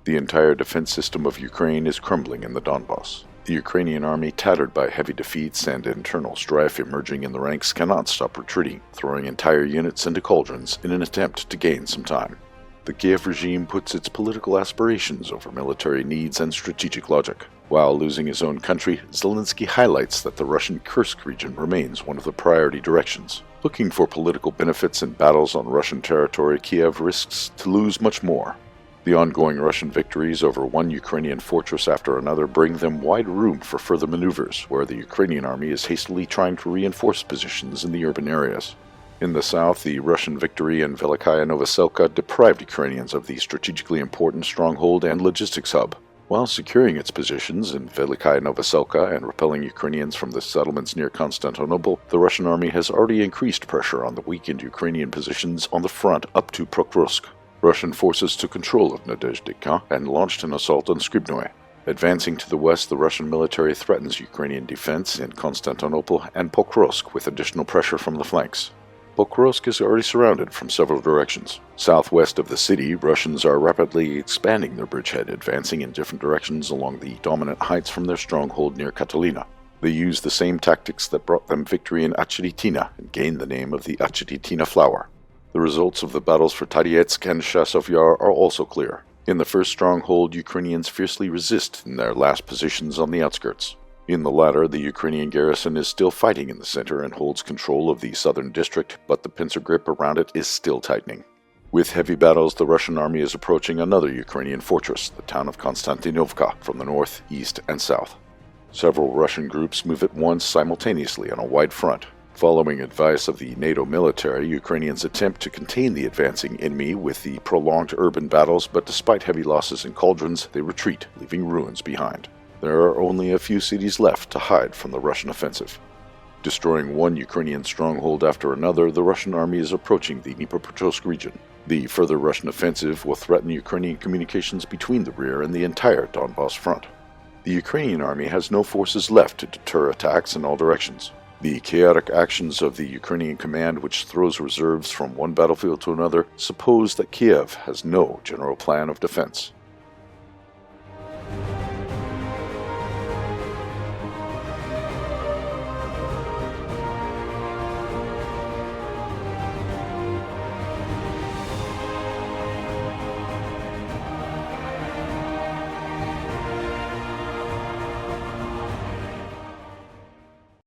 The entire defense system of Ukraine is crumbling in the Donbass. The Ukrainian army, tattered by heavy defeats and internal strife emerging in the ranks, cannot stop retreating, throwing entire units into cauldrons in an attempt to gain some time. The Kyiv regime puts its political aspirations over military needs and strategic logic. While losing his own country, Zelensky highlights that the Russian Kursk region remains one of the priority directions. Looking for political benefits in battles on Russian territory, Kyiv risks to lose much more. The ongoing Russian victories over one Ukrainian fortress after another bring them wide room for further maneuvers, where the Ukrainian army is hastily trying to reinforce positions in the urban areas. In the south, the Russian victory in Velikaya Novoselka deprived Ukrainians of the strategically important stronghold and logistics hub. While securing its positions in Velikaya Novoselka and repelling Ukrainians from the settlements near Constantinople, the Russian army has already increased pressure on the weakened Ukrainian positions on the front up to Pokrovsk. Russian forces took control of Nadezhdika and launched an assault on Skrybnoe. Advancing to the west, the Russian military threatens Ukrainian defense in Constantinople and Pokrovsk with additional pressure from the flanks. Pokrovsk is already surrounded from several directions. Southwest of the city, Russians are rapidly expanding their bridgehead, advancing in different directions along the dominant heights from their stronghold near Katalina. They use the same tactics that brought them victory in Acheritina and gained the name of the Acheritina flower. The results of the battles for Tarietsk and Chasov Yar are also clear. In the first stronghold, Ukrainians fiercely resist in their last positions on the outskirts. In the latter, the Ukrainian garrison is still fighting in the center and holds control of the southern district, but the pincer grip around it is still tightening. With heavy battles, the Russian army is approaching another Ukrainian fortress, the town of Konstantinovka, from the north, east, and south. Several Russian groups move at once simultaneously on a wide front. Following advice of the NATO military, Ukrainians attempt to contain the advancing enemy with the prolonged urban battles, but despite heavy losses in cauldrons, they retreat, leaving ruins behind. There are only a few cities left to hide from the Russian offensive. Destroying one Ukrainian stronghold after another, the Russian army is approaching the Dnipropetrovsk region. The further Russian offensive will threaten Ukrainian communications between the rear and the entire Donbass front. The Ukrainian army has no forces left to deter attacks in all directions. The chaotic actions of the Ukrainian command, which throws reserves from one battlefield to another, suppose that Kyiv has no general plan of defense.